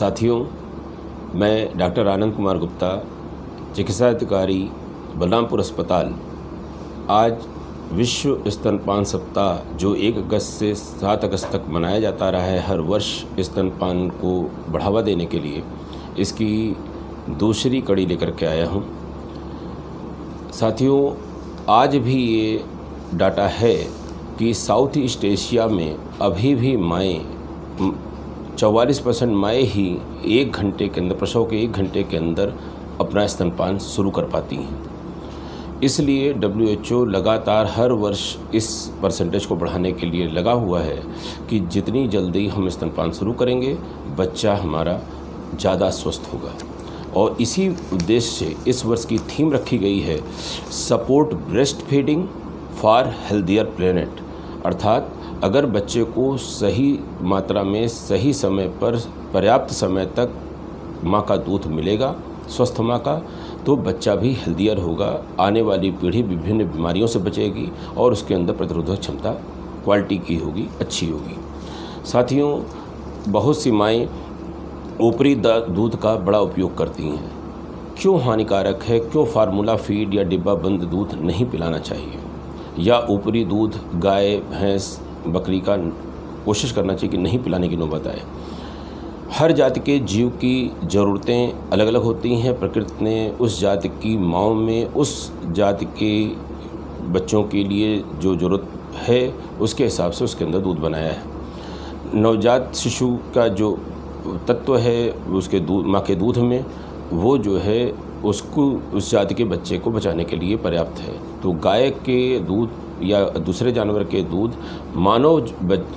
साथियों, मैं डॉक्टर आनंद कुमार गुप्ता, चिकित्सा अधिकारी, बलरामपुर अस्पताल। आज विश्व स्तनपान सप्ताह जो 1 अगस्त से 7 अगस्त तक मनाया जाता रहा है हर वर्ष स्तनपान को बढ़ावा देने के लिए, इसकी दूसरी कड़ी लेकर के आया हूँ। साथियों, आज भी ये डाटा है कि साउथ ईस्ट एशिया में अभी भी माएँ 44% माएँ ही 1 घंटे के अंदर, प्रसव के 1 घंटे के अंदर अपना स्तनपान शुरू कर पाती हैं। इसलिए WHO लगातार हर वर्ष इस परसेंटेज को बढ़ाने के लिए लगा हुआ है कि जितनी जल्दी हम स्तनपान शुरू करेंगे, बच्चा हमारा ज़्यादा स्वस्थ होगा। और इसी उद्देश्य से इस वर्ष की थीम रखी गई है support breast feeding for healthier planet. अर्थात अगर बच्चे को सही मात्रा में सही समय पर पर्याप्त समय तक माँ का दूध मिलेगा, स्वस्थ माँ का, तो बच्चा भी हेल्दियर होगा। आने वाली पीढ़ी विभिन्न बीमारियों से बचेगी और उसके अंदर प्रतिरोधक क्षमता क्वालिटी की होगी, अच्छी होगी। साथियों, बहुत सी माएँ ऊपरी दूध का बड़ा उपयोग करती हैं। क्यों हानिकारक है? क्यों फार्मूला फीड या डिब्बा बंद दूध नहीं पिलाना चाहिए, या ऊपरी दूध गाय, भैंस, बकरी का कोशिश करना चाहिए कि नहीं पिलाने की नौबत आए? हर जाति के जीव की ज़रूरतें अलग अलग होती हैं। प्रकृति ने उस जाति की माँओं में उस जाति के बच्चों के लिए जो ज़रूरत है उसके हिसाब से उसके अंदर दूध बनाया है। नवजात शिशु का जो तत्व है उसके दूध, माँ के दूध में, वो जो है उसको, उस जाति के बच्चे को बचाने के लिए पर्याप्त है। तो गाय के दूध या दूसरे जानवर के दूध मानव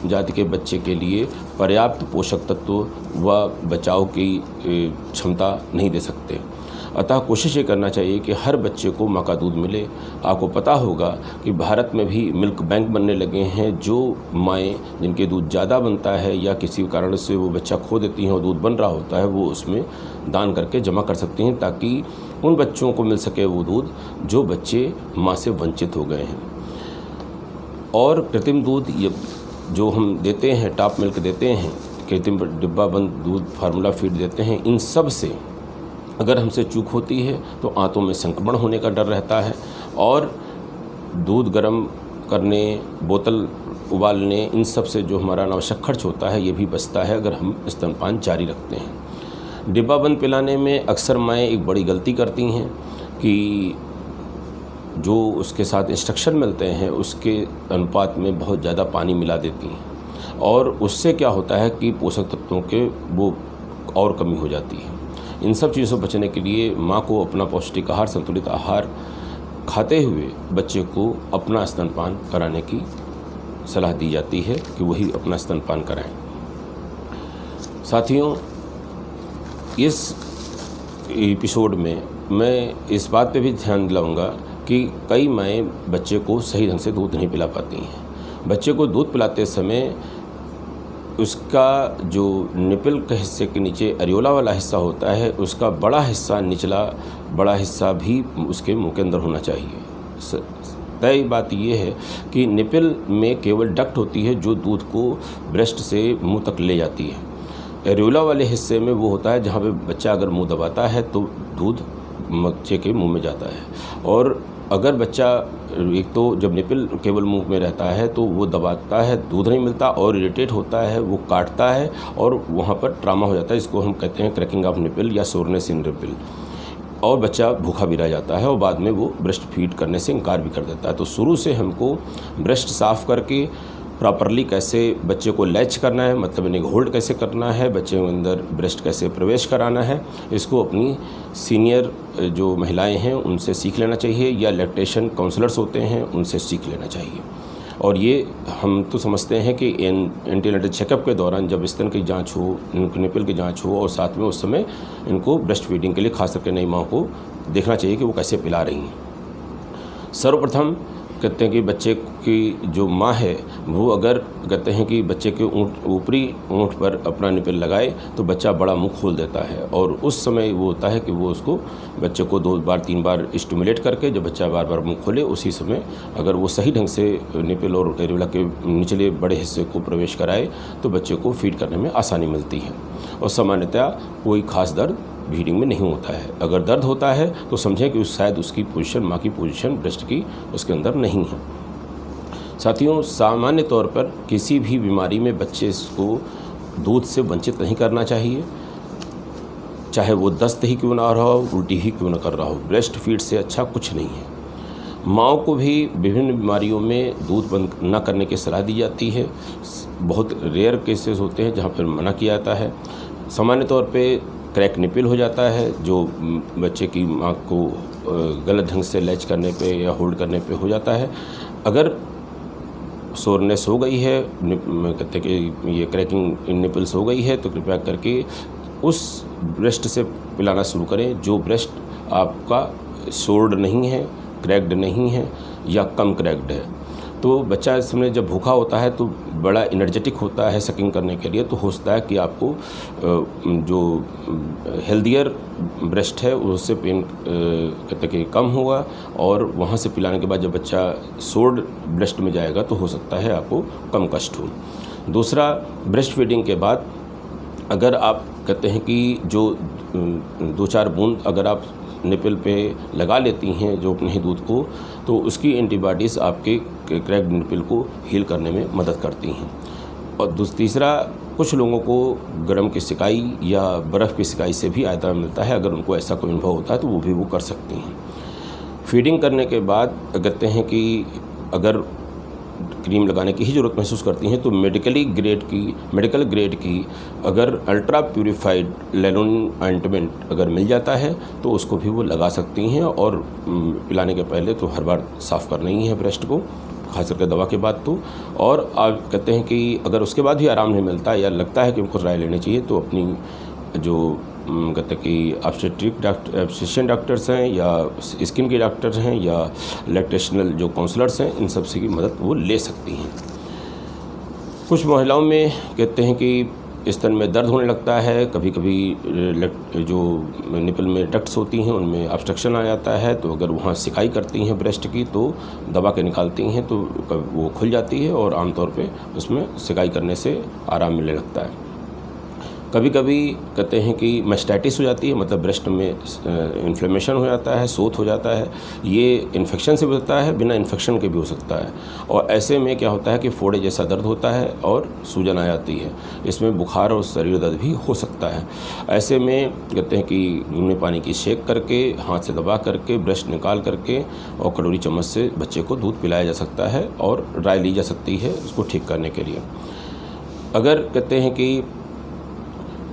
जाति के बच्चे के लिए पर्याप्त पोषक तत्व व बचाव की क्षमता नहीं दे सकते। अतः कोशिश ये करना चाहिए कि हर बच्चे को माँ का दूध मिले। आपको पता होगा कि भारत में भी मिल्क बैंक बनने लगे हैं। जो माएँ जिनके दूध ज़्यादा बनता है या किसी कारण से वो बच्चा खो देती हैं और दूध बन रहा होता है, वो उसमें दान करके जमा कर सकती हैं, ताकि उन बच्चों को मिल सके वो दूध जो बच्चे माँ से वंचित हो गए हैं। और कृत्रिम दूध ये जो हम देते हैं, टॉप मिल्क देते हैं, कृत्रिम डिब्बा बंद दूध, फार्मूला फीड देते हैं, इन सब से अगर हमसे चूक होती है तो आंतों में संक्रमण होने का डर रहता है और दूध गर्म करने, बोतल उबालने, इन सब से जो हमारा अनावश्यक खर्च होता है ये भी बचता है अगर हम स्तनपान जारी रखते हैं। डिब्बा बंद पिलाने में अक्सर माएँ एक बड़ी गलती करती हैं कि जो उसके साथ इंस्ट्रक्शन मिलते हैं उसके अनुपात में बहुत ज़्यादा पानी मिला देती हैं, और उससे क्या होता है कि पोषक तत्वों के वो और कमी हो जाती है। इन सब चीज़ों से बचने के लिए माँ को अपना पौष्टिक आहार, संतुलित आहार खाते हुए बच्चे को अपना स्तनपान कराने की सलाह दी जाती है कि वही अपना स्तनपान कराएं। साथियों, इस एपिसोड में मैं इस बात पे भी ध्यान दिलाऊंगा कि कई माएँ बच्चे को सही ढंग से दूध नहीं पिला पाती हैं। बच्चे को दूध पिलाते समय उसका जो निपल के हिस्से के नीचे अरियोला वाला हिस्सा होता है, उसका बड़ा हिस्सा, निचला बड़ा हिस्सा भी उसके मुंह के अंदर होना चाहिए। तय बात यह है कि निपल में केवल डक्ट होती है जो दूध को ब्रेस्ट से मुंह तक ले जाती है। एरियोला वाले हिस्से में वो होता है जहाँ पे बच्चा अगर मुंह दबाता है तो दूध बच्चे के मुंह में जाता है। और अगर बच्चा, एक तो जब निपल केवल मुंह में रहता है तो वो दबाता है, दूध नहीं मिलता और इरिटेट होता है, वो काटता है और वहाँ पर ट्रामा हो जाता है, इसको हम कहते हैं क्रैकिंग ऑफ निपल या सोरनेस इन निपल, और बच्चा भूखा भी रह जाता है और बाद में वो ब्रेस्ट फीड करने से इनकार भी कर देता है। तो शुरू से हमको ब्रेस्ट साफ़ करके प्रॉपरली कैसे बच्चे को लैच करना है, मतलब इन्हें होल्ड कैसे करना है, बच्चे के अंदर ब्रेस्ट कैसे प्रवेश कराना है, इसको अपनी सीनियर जो महिलाएं हैं उनसे सीख लेना चाहिए, या लैक्टेशन काउंसलर्स होते हैं उनसे सीख लेना चाहिए। और ये हम तो समझते हैं कि एंटीनेटल चेकअप के दौरान जब स्तन की जांच हो, निपल की जांच हो, और साथ में उस समय इनको ब्रेस्ट फीडिंग के लिए खास करके नई माँ को देखना चाहिए कि वो कैसे पिला रही हैं। सर्वप्रथम कहते हैं कि बच्चे की जो माँ है वो अगर कहते हैं कि बच्चे के ऊपरी ऊँट पर अपना निपल लगाए तो बच्चा बड़ा मुंह खोल देता है, और उस समय वो होता है कि वो उसको बच्चे को 2 बार 3 बार स्टिमुलेट करके जब बच्चा बार बार मुंह खोले उसी समय अगर वो सही ढंग से निपल और एरियोला के निचले बड़े हिस्से को प्रवेश कराए तो बच्चे को फीड करने में आसानी मिलती है। और सामान्यतः कोई खास दर्द फीडिंग में नहीं होता है। अगर दर्द होता है तो समझें कि शायद उसकी पोजीशन, माँ की पोजीशन ब्रेस्ट की उसके अंदर नहीं है। साथियों, सामान्य तौर पर किसी भी बीमारी में बच्चे को दूध से वंचित नहीं करना चाहिए, चाहे वो दस्त ही क्यों ना रहा हो, उल्टी ही क्यों ना कर रहा हो। ब्रेस्ट फीड से अच्छा कुछ नहीं है। माँओं को भी विभिन्न बीमारियों में दूध बंद न करने की सलाह दी जाती है। बहुत रेयर केसेस होते हैं जहाँ पर मना किया जाता है। सामान्य तौर पे क्रैक निपल हो जाता है जो बच्चे की माँ को गलत ढंग से लैच करने पे या होल्ड करने पे हो जाता है। अगर सोरनेस हो गई है, कहते हैं कि ये क्रैकिंग इन निपल्स हो गई है, तो कृपया करके उस ब्रेस्ट से पिलाना शुरू करें जो ब्रेस्ट आपका सोर्ड नहीं है, क्रैक्ड नहीं है या कम क्रैक्ड है। तो बच्चा इस समय जब भूखा होता है तो बड़ा एनर्जेटिक होता है सकिंग करने के लिए, तो हो सकता है कि आपको जो हेल्दियर ब्रेस्ट है उससे पेन कहते कि कम होगा, और वहाँ से पिलाने के बाद जब बच्चा सोर्ड ब्रेस्ट में जाएगा तो हो सकता है आपको कम कष्ट हो। दूसरा, ब्रेस्ट फीडिंग के बाद अगर आप कहते हैं कि जो 2-4 बूंद अगर आप निपल पे लगा लेती हैं जो अपने ही दूध को, तो उसकी एंटीबॉडीज़ आपके क्रैक्ड निपल को हील करने में मदद करती हैं। और तीसरा, कुछ लोगों को गर्म की सिकाई या बर्फ़ की सिकाई से भी आराम मिलता है। अगर उनको ऐसा कोई अनुभव होता है तो वो भी वो कर सकती हैं। फीडिंग करने के बाद कहते हैं कि अगर क्रीम लगाने की ही ज़रूरत महसूस करती हैं तो मेडिकल ग्रेड की अगर अल्ट्रा प्यूरिफाइड लैनोनिन ऑइंटमेंट अगर मिल जाता है तो उसको भी वो लगा सकती हैं। और पिलाने के पहले तो हर बार साफ़ करना ही है ब्रेस्ट को, खास करके दवा के बाद तो। और आप कहते हैं कि अगर उसके बाद भी आराम नहीं मिलता या लगता है कि उनको राय लेनी चाहिए तो अपनी जो कहते हैं कि ऑब्स्टेट्रिशियन डॉक्टर्स हैं या स्किन के डॉक्टर्स हैं या लैक्टेशनल जो काउंसलर्स हैं, इन सब से की मदद वो ले सकती हैं। कुछ महिलाओं में कहते हैं कि स्तन में दर्द होने लगता है, कभी कभी जो निपल में डक्ट्स होती हैं उनमें ऑब्स्ट्रक्शन आ जाता है, तो अगर वहाँ सिकाई करती हैं ब्रेस्ट की तो दबा के निकालती हैं तो वो खुल जाती है और आमतौर पे उसमें सिकाई करने से आराम मिलने लगता है। कभी कभी कहते हैं कि मैस्टाइटिस हो जाती है, मतलब ब्रेस्ट में इन्फ्लेमेशन हो जाता है, सोत हो जाता है। ये इन्फेक्शन से भी होता है, बिना इन्फेक्शन के भी हो सकता है। और ऐसे में क्या होता है कि फोड़े जैसा दर्द होता है और सूजन आ जाती है। इसमें बुखार और शरीर दर्द भी हो सकता है। ऐसे में कहते हैं कि गुनगुने पानी की शेक करके, हाथ से दबा करके, ब्रेस्ट निकाल करके और कटोरी चम्मच से बच्चे को दूध पिलाया जा सकता है और राय ली जा सकती है उसको ठीक करने के लिए। अगर कहते हैं कि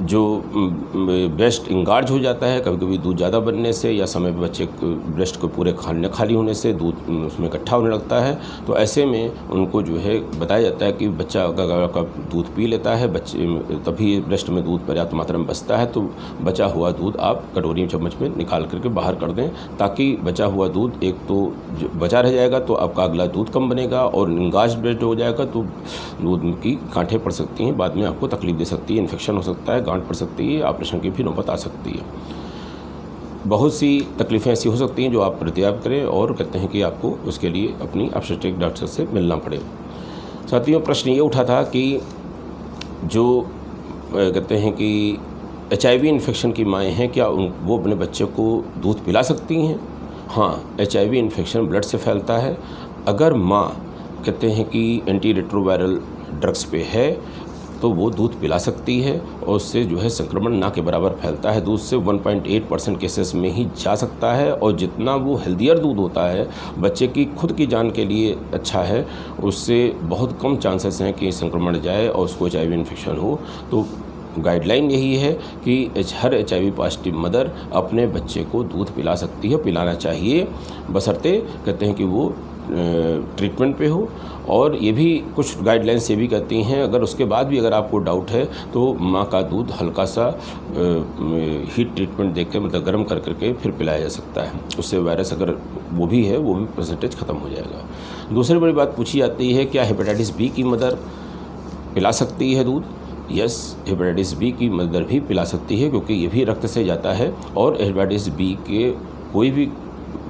जो ब्रेस्ट इंगार्ज हो जाता है, कभी कभी दूध ज़्यादा बनने से या समय पर बच्चे ब्रेस्ट को पूरे खाली होने से दूध उसमें इकट्ठा होने लगता है, तो ऐसे में उनको जो है बताया जाता है कि बच्चा अगर दूध पी लेता है बच्चे तभी ब्रेस्ट में दूध पर्याप्त मात्रा में बचता है, तो बचा हुआ दूध आप कटोरी चम्मच में निकाल करके बाहर कर दें, ताकि बचा हुआ दूध एक तो बचा रह जाएगा तो आपका अगला दूध कम बनेगा, और इंगार्ज ब्रेस्ट हो जाएगा तो दूध की गांठें पड़ सकती हैं, बाद में आपको तकलीफ दे सकती है, इन्फेक्शन हो सकता है, गांठ पड़ सकती है, ऑपरेशन की भी नौबत आ सकती है। बहुत सी तकलीफ़ें ऐसी हो सकती हैं जो आप प्रतियाब करें और कहते हैं कि आपको उसके लिए अपनी ऑब्स्टेट्रिक डॉक्टर से मिलना पड़े। साथियों, प्रश्न ये उठा था कि जो कहते हैं कि HIV इन्फेक्शन की माएँ हैं, क्या वो अपने बच्चे को दूध पिला सकती हैं? हाँ, HIV इन्फेक्शन ब्लड से फैलता है। अगर माँ कहते हैं कि एंटी रेट्रोवायरल ड्रग्स पे है तो वो दूध पिला सकती है और उससे जो है संक्रमण ना के बराबर फैलता है। दूध से 1.8% केसेस में ही जा सकता है, और जितना वो हेल्दियर दूध होता है बच्चे की खुद की जान के लिए अच्छा है, उससे बहुत कम चांसेस हैं कि संक्रमण जाए और उसको HIV इन्फेक्शन हो। तो गाइडलाइन यही है कि हर HIV पॉजिटिव मदर अपने बच्चे को दूध पिला सकती है, पिलाना चाहिए, बशर्ते कहते हैं कि वो ट्रीटमेंट पे हो। और ये भी कुछ गाइडलाइंस ये भी कहती हैं, अगर उसके बाद भी अगर आपको डाउट है तो माँ का दूध हल्का सा हीट ट्रीटमेंट देकर, मतलब गर्म कर करके फिर पिलाया जा सकता है। उससे वायरस अगर वो भी है वो भी परसेंटेज ख़त्म हो जाएगा। दूसरी बड़ी बात पूछी जाती है, क्या हेपेटाइटिस बी की मदर पिला सकती है दूध? यस, हेपेटाइटिस बी की मदर भी पिला सकती है, क्योंकि ये भी रक्त से जाता है और हेपेटाइटिस बी के कोई भी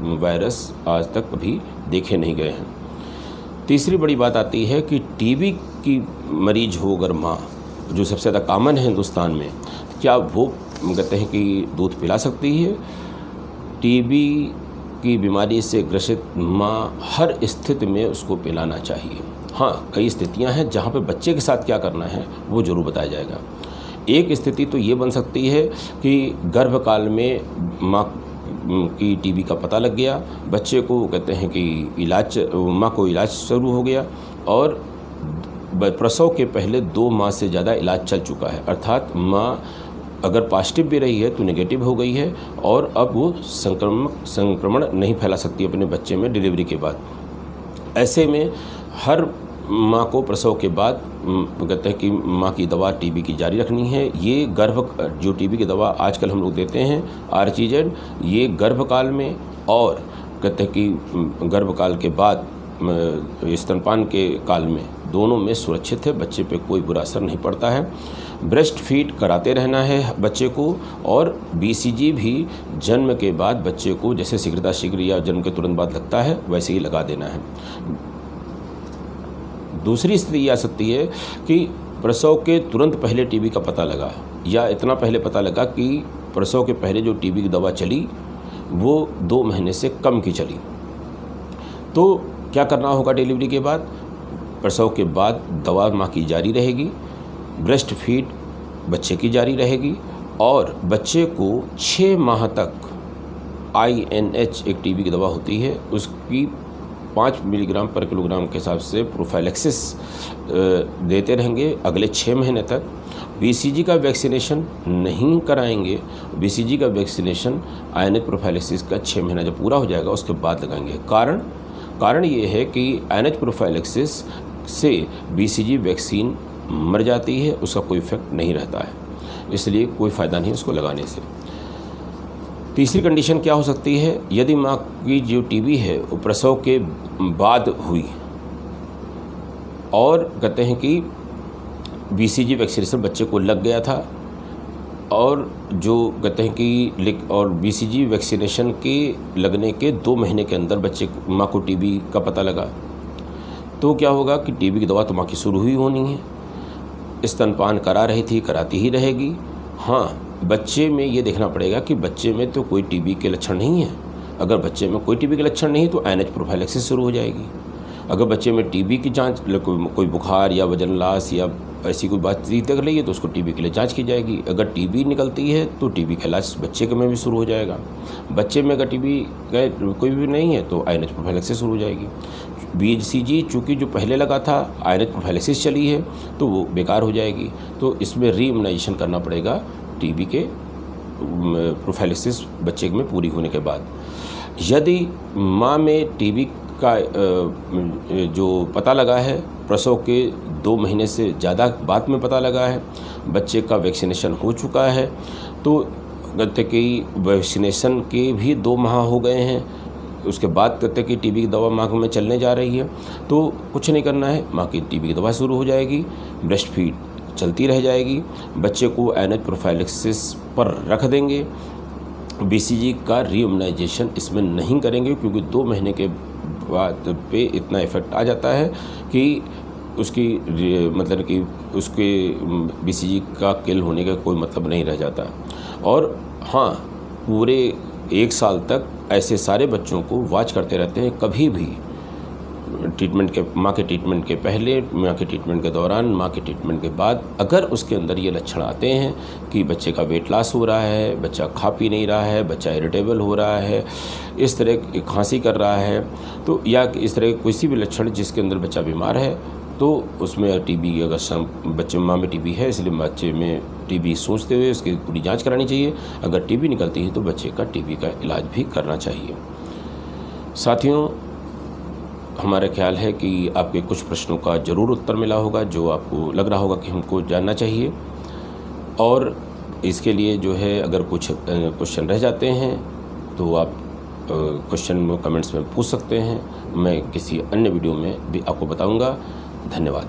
वायरस आज तक कभी देखे नहीं गए हैं। तीसरी बड़ी बात आती है कि टीबी की मरीज हो अगर माँ, जो सबसे ज़्यादा कॉमन है हिंदुस्तान में, क्या वो कहते हैं कि दूध पिला सकती है? टीबी की बीमारी से ग्रसित माँ हर स्थिति में उसको पिलाना चाहिए। हाँ, कई स्थितियां हैं जहाँ पे बच्चे के साथ क्या करना है वो ज़रूर बताया जाएगा। एक स्थिति तो ये बन सकती है कि गर्भकाल में माँ की टीबी का पता लग गया, बच्चे को कहते हैं कि माँ को इलाज शुरू हो गया और प्रसव के पहले 2 माह से ज़्यादा इलाज चल चुका है, अर्थात माँ अगर पॉजिटिव भी रही है तो नेगेटिव हो गई है और अब वो संक्रमण नहीं फैला सकती अपने बच्चे में डिलीवरी के बाद। ऐसे में हर माँ को प्रसव के बाद कहते हैं कि माँ की दवा टीबी की जारी रखनी है। ये जो टीबी की दवा आजकल हम लोग देते हैं आर्चिजेन, ये गर्भकाल में और कहते हैं कि गर्भकाल के बाद स्तनपान के काल में दोनों में सुरक्षित है, बच्चे पे कोई बुरा असर नहीं पड़ता है। ब्रेस्ट फीड कराते रहना है बच्चे को, और बीसीजी भी जन्म के बाद बच्चे को जैसे शीघ्र या जन्म के तुरंत बाद लगता है वैसे ही लगा देना है। दूसरी स्थिति ये आ सकती है कि प्रसव के तुरंत पहले टीबी का पता लगा या इतना पहले पता लगा कि प्रसव के पहले जो टीबी की दवा चली वो 2 महीने से कम की चली, तो क्या करना होगा डिलीवरी के बाद? प्रसव के बाद दवा माँ की जारी रहेगी, ब्रेस्ट फीड बच्चे की जारी रहेगी और बच्चे को 6 माह तक INH एक टीबी की दवा होती है, उसकी 5 मिलीग्राम पर किलोग्राम के हिसाब से प्रोफाइलैक्सिस देते रहेंगे अगले 6 महीने तक। BCG का वैक्सीनेशन नहीं कराएंगे, BCG का वैक्सीनेशन INH प्रोफाइलैक्सिस का 6 महीना जब पूरा हो जाएगा उसके बाद लगाएंगे। कारण ये है कि INH प्रोफाइलैक्सिस से BCG वैक्सीन मर जाती है, उसका कोई इफेक्ट नहीं रहता है, इसलिए कोई फ़ायदा नहीं उसको लगाने से। तीसरी कंडीशन क्या हो सकती है? यदि माँ की जो टीबी है वो प्रसव के बाद हुई और कहते हैं कि BCG वैक्सीनेशन बच्चे को लग गया था और जो कहते हैं कि और BCG वैक्सीनेशन के लगने के 2 महीने के अंदर माँ को टीबी का पता लगा, तो क्या होगा कि टीबी की दवा तो माँ की शुरू ही होनी है, स्तनपान करा रही थी, कराती ही रहेगी। हाँ, बच्चे में ये देखना पड़ेगा कि बच्चे में तो कोई टीबी के लक्षण नहीं है। अगर बच्चे में कोई टीबी के लक्षण नहीं तो INH प्रोफाइलैक्सिस शुरू हो जाएगी। अगर बच्चे में टीबी की जांच, कोई बुखार या वजन लॉस या ऐसी कोई बात दिख रही है तो उसको टीबी के लिए जांच की जाएगी। अगर टीबी निकलती है तो टीबी का इलाज बच्चे के में भी शुरू हो जाएगा। बच्चे में अगर टीबी कोई भी नहीं है तो INH प्रोफाइलैक्सिस शुरू हो जाएगी। BCG चूँकि जो पहले लगा था INH प्रोफाइलैक्सिस चली है तो वो बेकार हो जाएगी, तो इसमें रीइम्यूनाइजेशन करना पड़ेगा टीबी के प्रोफाइलैक्सिस बच्चे में पूरी होने के बाद। यदि माँ में टीबी का जो पता लगा है प्रसव के 2 महीने से ज़्यादा बाद में पता लगा है, बच्चे का वैक्सीनेशन हो चुका है, तो कहते कि वैक्सीनेशन के भी 2 माह हो गए हैं, उसके बाद कहते कि टीबी की दवा माँ में चलने जा रही है, तो कुछ नहीं करना है, माँ की टीबी की दवा शुरू हो जाएगी, ब्रेस्ट फीड चलती रह जाएगी, बच्चे को INH प्रोफाइलैक्सिस पर रख देंगे। BCG का रीइम्यूनाइजेशन इसमें नहीं करेंगे क्योंकि 2 महीने के बाद पे इतना इफेक्ट आ जाता है कि उसकी मतलब कि उसके BCG का किल होने का कोई मतलब नहीं रह जाता। और हाँ, पूरे 1 साल तक ऐसे सारे बच्चों को वॉच करते रहते हैं, कभी भी माँ के ट्रीटमेंट के पहले, माँ के ट्रीटमेंट के दौरान, माँ के ट्रीटमेंट के बाद अगर उसके अंदर ये लक्षण आते हैं कि बच्चे का वेट लॉस हो रहा है, बच्चा खा पी नहीं रहा है, बच्चा इरिटेबल हो रहा है, इस तरह की खांसी कर रहा है, तो या इस तरह किसी भी लक्षण जिसके अंदर बच्चा बीमार है, तो उसमें टीबी, अगर बच्चे माँ में टीबी है इसलिए बच्चे में टीबी सोचते हुए उसकी पूरी जाँच करानी चाहिए। अगर टीबी निकलती है तो बच्चे का टीबी का इलाज भी करना चाहिए। साथियों, हमारा ख्याल है कि आपके कुछ प्रश्नों का ज़रूर उत्तर मिला होगा, जो आपको लग रहा होगा कि हमको जानना चाहिए। और इसके लिए जो है अगर कुछ क्वेश्चन रह जाते हैं तो आप क्वेश्चन कमेंट्स में पूछ सकते हैं। मैं किसी अन्य वीडियो में भी आपको बताऊंगा। धन्यवाद।